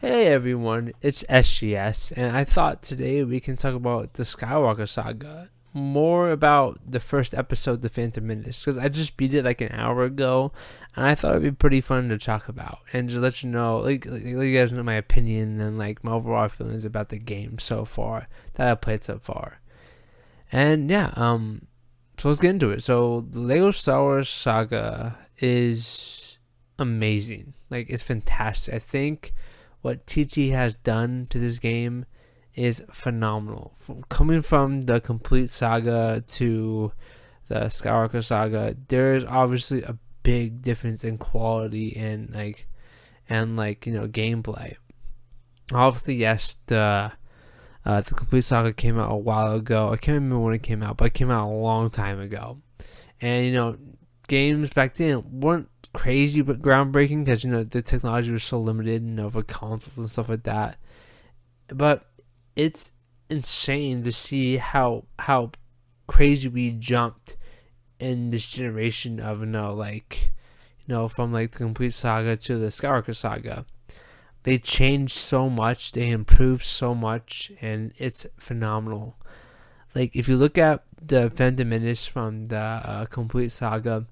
Hey everyone, it's SGS, and I thought today we can talk about the Skywalker Saga. More about the first episode, The Phantom Menace, because I just beat it like an hour ago, and I thought it'd be pretty fun to talk about and just let you know, let you guys know my opinion and like my overall feelings about the game so far that I played so far. And yeah, so let's get into it. So the Lego Star Wars Saga is amazing. Like it's fantastic. I think what TT has done to this game is phenomenal. Coming from the complete saga to the Skywalker saga, there is obviously a big difference in quality and gameplay. Obviously, yes, the complete saga came out a while ago. I can't remember when it came out, but it came out a long time ago. And games back then weren't crazy but groundbreaking because the technology was so limited, for consoles and stuff like that. But it's insane to see how crazy we jumped in this generation of from like the complete saga to the Skywalker saga. They changed so much, they improved so much, and it's phenomenal. Like if you look at the Phantom Menace from the complete saga,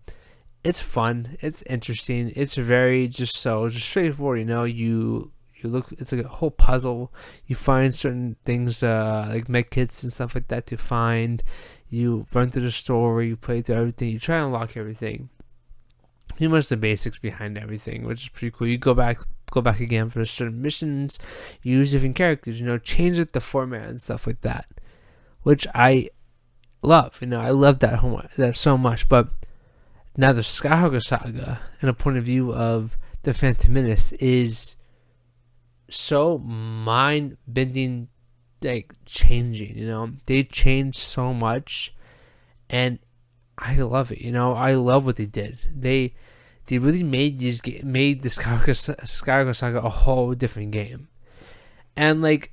it's fun, it's interesting, it's very just straightforward. You look, it's like a whole puzzle. You find certain things like med kits and stuff like that to find. You run through the story, you play through everything, you try and unlock everything. Pretty much the basics behind everything, which is pretty cool. You go back again for certain missions, use different characters, change the format and stuff like that, which I love. I love that so much. But now the Skywalker saga, and a point of view of the Phantom Menace, is so mind-bending, like changing. They changed so much, and I love it. I love what they did. They really made the Skywalker saga a whole different game. And like,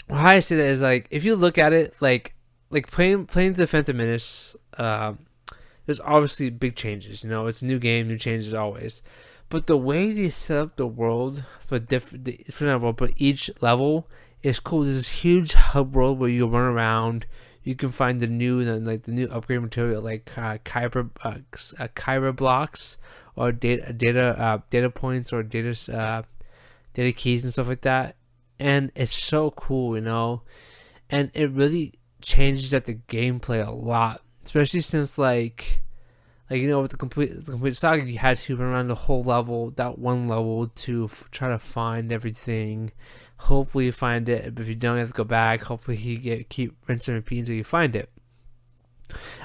why I say that is like, if you look at it, like playing the Phantom Menace, there's obviously big changes. It's a new game, new changes always. But the way they set up the world for different world, but each level is cool. There's this huge hub world where you run around. You can find the new upgrade material like Kyber blocks or data points or data keys and stuff like that. And it's so cool, and it really changes at the gameplay a lot, especially since with the complete saga, you had to run around the whole level, that one level, to try to find everything. Hopefully you find it, but if you don't, you have to go back. Hopefully you keep rinse and repeat until you find it.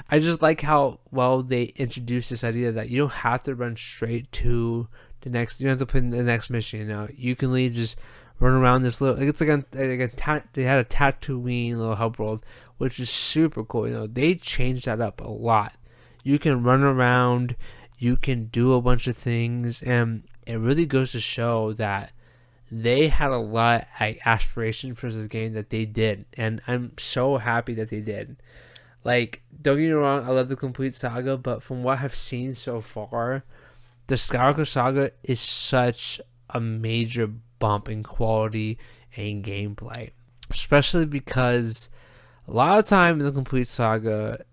I just like how well they introduced this idea that you don't have to run straight to the next. You don't have to put in the next mission. You can really just run around this little. It's like they had a Tatooine little hub world, which is super cool. They changed that up a lot. You can run around, you can do a bunch of things, and it really goes to show that they had a lot of aspiration for this game that they did, and I'm so happy that they did. Like, don't get me wrong, I love the complete saga, but from what I've seen so far, the Skywalker saga is such a major bump in quality and gameplay, especially because a lot of time in the complete saga,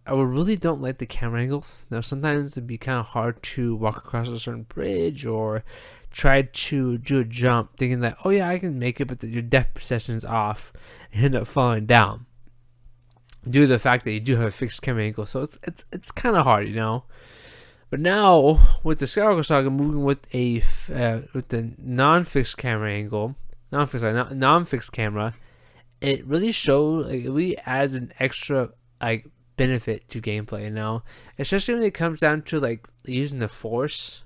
I really don't like the camera angles. Now, sometimes it'd be kind of hard to walk across a certain bridge or try to do a jump thinking that, oh yeah, I can make it, but your depth perception's off and end up falling down due to the fact that you do have a fixed camera angle. So it's kind of hard, But now with the Skywalker saga moving with the non-fixed camera angle, non-fixed camera, it really shows, it really adds an extra benefit to gameplay, especially when it comes down to using the Force.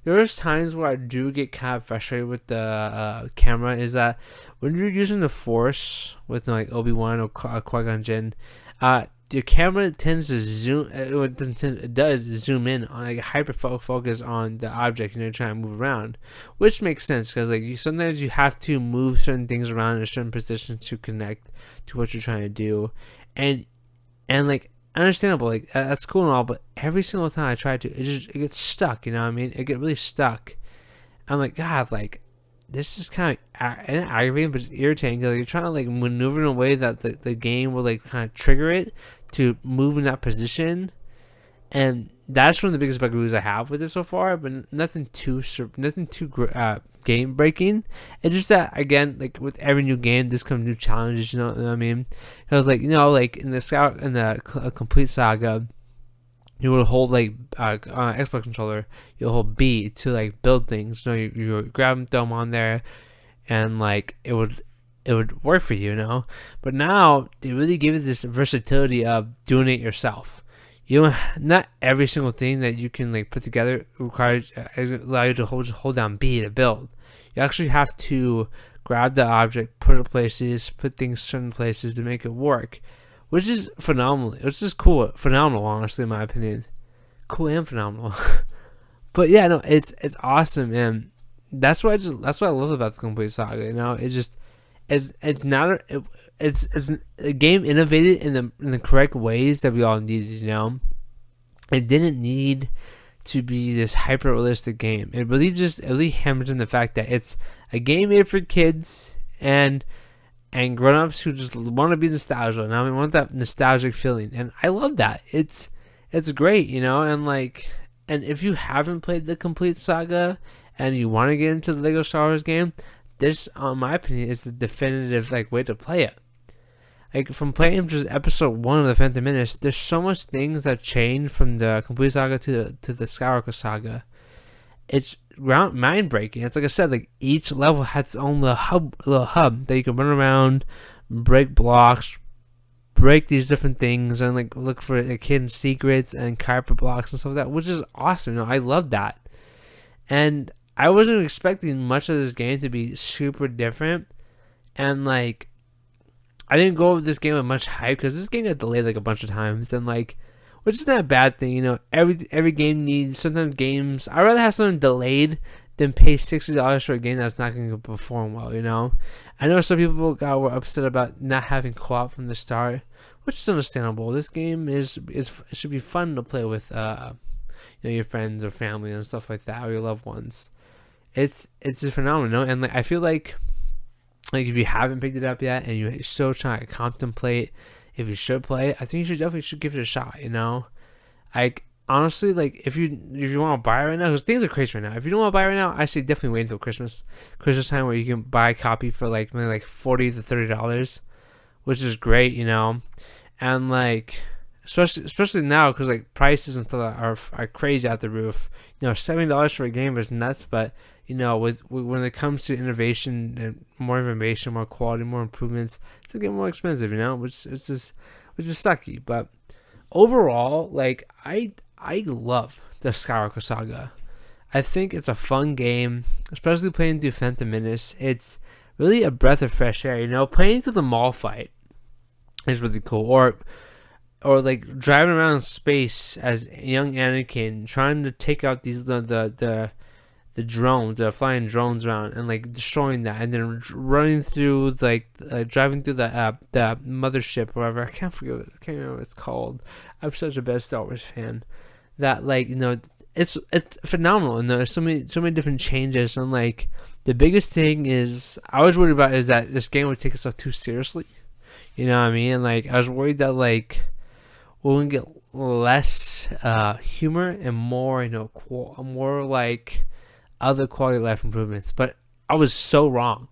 There's times where I do get kind of frustrated with the camera. Is that when you're using the Force with Obi-Wan or Qui-Gon Jinn, your camera tends to zoom. It does zoom in on hyper focus on the object you're trying to move around, which makes sense because sometimes you have to move certain things around in a certain position to connect to what you're trying to do, and understandable, that's cool and all, but every single time I try to, it gets stuck. It get really stuck. I'm like, God, this is kind of aggravating, but it's irritating because you're trying to like maneuver in a way that the game will like kind of trigger it to move in that position, and that's one of the biggest bugaboo I have with it so far. But nothing too game breaking. It's just that again, like with every new game, there's come new challenges. You know what I mean? Because like like in the complete saga, you would hold like on an Xbox controller, you'll hold B to like build things. You grab them, throw them on there, and like it would work for you, But now they really give you this versatility of doing it yourself. Not every single thing that you can like put together requires allow you to hold down B to build. You actually have to grab the object, put it places, put things certain places to make it work, which is phenomenal. Which is cool, phenomenal, honestly, in my opinion. Cool and phenomenal. But yeah, no, it's awesome, and that's what I love about the complete saga. It's not it's a game innovated in the correct ways that we all needed. It didn't need to be this hyper realistic game. It really hammers in the fact that it's a game made for kids and grown-ups who just want to be nostalgic, and I want that nostalgic feeling, and I love that. It's great, and if you haven't played the complete saga and you want to get into the Lego Star Wars game, this, in my opinion, is the definitive way to play it. Like from playing just episode 1 of the Phantom Menace, there's so much things that change from the complete saga to the Skywalker saga. It's mind breaking. It's like I said, like each level has its own little hub that you can run around, break blocks, break these different things, and like look for like hidden secrets and carpet blocks and stuff like that, which is awesome. I love that, and I wasn't expecting much of this game to be super different, and like I didn't go over this game with much hype because this game got delayed like a bunch of times, and like, which is not a bad thing, every game needs, sometimes games, I'd rather have something delayed than pay $60 for a game that's not going to perform well, I know some people were upset about not having co-op from the start, which is understandable. This game it should be fun to play with your friends or family and stuff like that, or your loved ones. It's a phenomenon, and like I feel like if you haven't picked it up yet and you're still trying to contemplate if you should play it, I think you should give it a shot. Like honestly, like if you want to buy it right now, because things are crazy right now. If you don't want to buy it right now, I say definitely wait until Christmas time, where you can buy a copy for like maybe like $40 to $30, which is great, and like especially now because like prices and stuff are crazy out the roof. $70 for a game is nuts, but when it comes to innovation and more information, more quality, more improvements, it's gonna get more expensive, which is sucky. But overall, like I love the Skywalker saga. I think it's a fun game, especially playing through Phantom Menace. It's really a breath of fresh air. Playing through the mall fight is really cool, or like driving around space as young Anakin, trying to take out these the drones, the flying drones around, and like destroying that, and then running through driving through the mothership or whatever. I can't remember what it's called. I'm such a bad Star Wars fan that it's phenomenal, and there's so many different changes, and like the biggest thing is I was worried about is that this game would take itself too seriously. You know what I mean? Like I was worried that like we're gonna get less humor and more more like other quality of life improvements, but I was so wrong.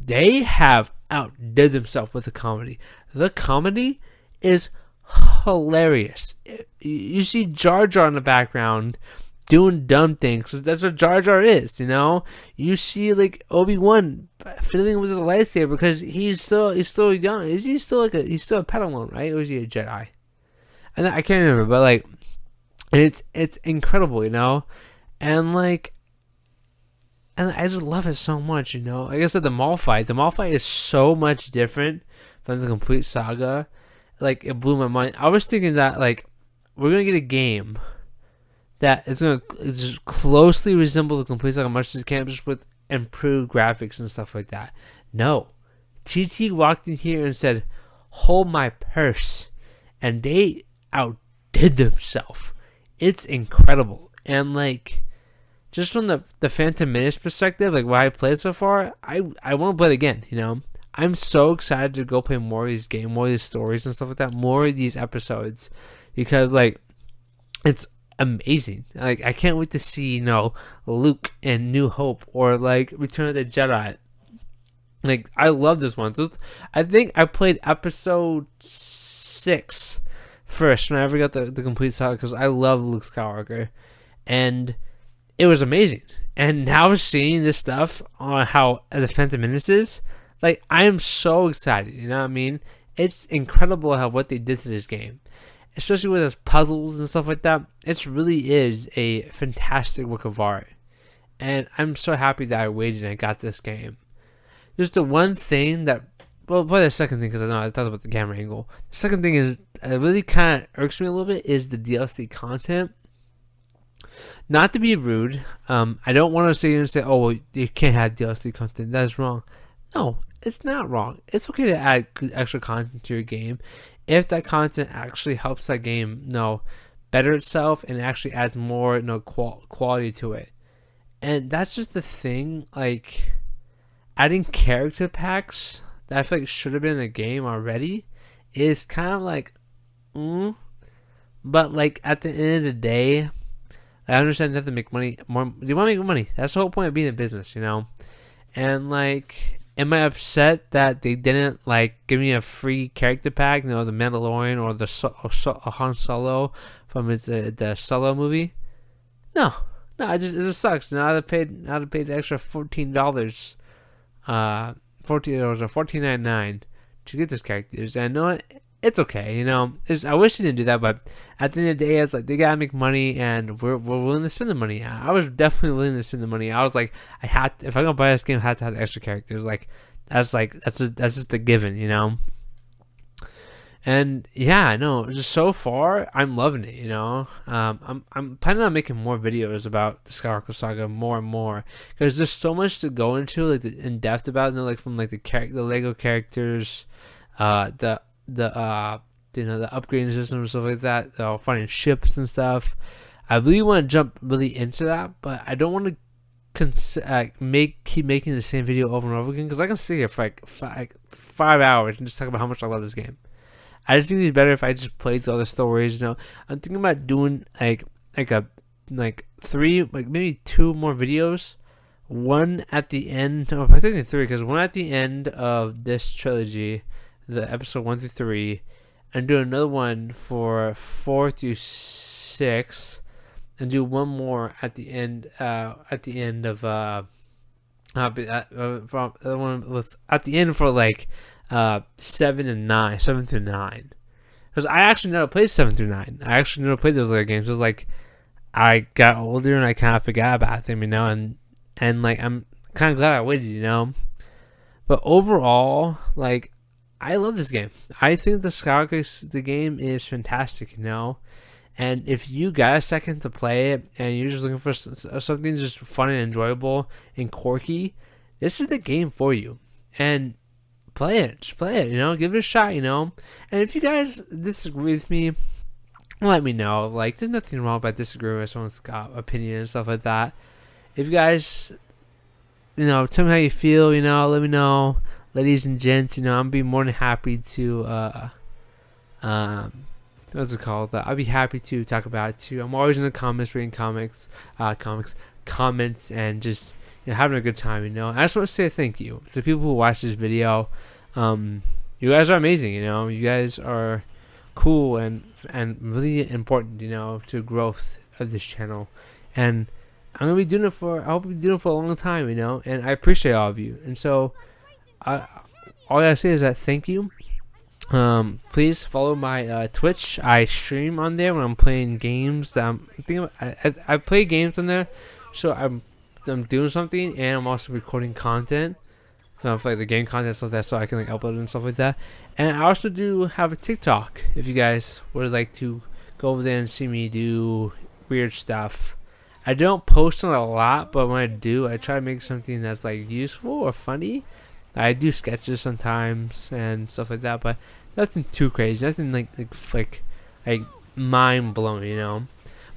They have outdid themselves with the comedy. The comedy is hilarious. You see Jar Jar in the background doing dumb things, because that's what Jar Jar is. You see like Obi-Wan fiddling with his lightsaber because he's still young. Is he still he's still a Padawan, right? Or is he a Jedi? And I can't remember, but like it's incredible, and I just love it so much, Like I said, the mall fight is so much different from the complete saga. Like it blew my mind. I was thinking that like we're gonna get a game that is gonna just closely resemble the complete saga much as it can, just with improved graphics and stuff like that. No, TT walked in here and said, "Hold my purse," and they outdid themselves. It's incredible, and like just from the Phantom Menace perspective, like what I played so far, I want to play it again. I'm so excited to go play more of these games, more of these stories and stuff like that, more of these episodes, because like it's amazing. Like I can't wait to see Luke and New Hope, or like Return of the Jedi. Like I love this one. So I think I played episode 6 first when I ever got the complete saga, because I love Luke Skywalker, and it was amazing. And now seeing this stuff on how the Phantom Menace is, like I am so excited. You know what I mean? It's incredible how what they did to this game, especially with those puzzles and stuff like that. It really is a fantastic work of art, and I'm so happy that I waited and I got this game. Just the one thing that, well, probably the second thing, because I know I talked about the camera angle. The second thing is, it really kind of irks me a little bit, is the DLC content. Not to be rude, I don't want to sit here and say, oh, well, you can't have DLC content. That is wrong. No, it's not wrong. It's okay to add extra content to your game if that content actually helps that game, better itself and actually adds more, quality to it. And that's just the thing, like adding character packs that I feel like should have been in the game already is kind of like, but like at the end of the day, I understand they have to make money. You want to make money. That's the whole point of being in business, And like, am I upset that they didn't like give me a free character pack? The Mandalorian or the Han Solo from the Solo movie. No, it just sucks. Now I'd have paid the extra $14. $14.99 to get these characters. And I know it's okay, I wish they didn't do that, but at the end of the day, it's like they gotta make money, and we're willing to spend the money. I was definitely willing to spend the money. I was like, if I'm gonna buy this game, I had to have the extra characters. That's just a given, And yeah, no, just so far, I'm loving it. I'm planning on making more videos about the Skywalker Saga more and more, because there's so much to go into, like in depth about it. Like from like the Lego characters, the upgrading system and stuff like that, finding ships and stuff. I really want to jump really into that, but I don't want to keep making the same video over and over again, because I can sit here for like 5 hours and just talk about how much I love this game. I just think it's better if I just play through all the stories. I'm thinking about doing like 3, like maybe 2 more videos. One at the end, I think 3, because one at the end of this trilogy, the episode 1 through 3, and do another one for 4 through 6, and do one more at the end. At the end of for like 7 through 9, because I actually never played 7 through 9. I actually never played those other games. It was like I got older and I kind of forgot about them, and like I'm kind of glad I waited, But overall, like I love this game. I think the game is fantastic, And if you got a second to play it and you're just looking for something just fun and enjoyable and quirky, this is the game for you. And play it. Just play it, give it a shot, And if you guys disagree with me, let me know. Like, there's nothing wrong about disagreeing with someone's opinion and stuff like that. If you guys, tell me how you feel, let me know. Ladies and gents, I'm be more than happy to, what's it called? I'll be happy to talk about it too. I'm always in the comments reading comments, and just having a good time. I just want to say thank you to the people who watch this video. You guys are amazing. You guys are cool and really important. To growth of this channel, and I'm gonna be doing it for. I hope be doing it for a long time. And I appreciate all of you. And so, all I gotta say is that thank you. Please follow my Twitch. I stream on there when I'm playing games. I play games on there, so I'm doing something, and I'm also recording content, like the game content stuff, so I can like upload it and stuff like that. And I also do have a TikTok. If you guys would like to go over there and see me do weird stuff, I don't post on a lot, but when I do, I try to make something that's like useful or funny. I do sketches sometimes and stuff like that, but nothing too crazy, nothing like mind blowing,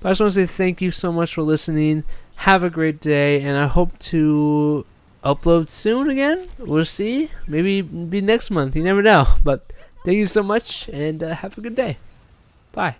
But I just want to say thank you so much for listening. have a great day, and I hope to upload soon again. We'll see. Maybe be next month. You never know. But thank you so much, and have a good day. Bye.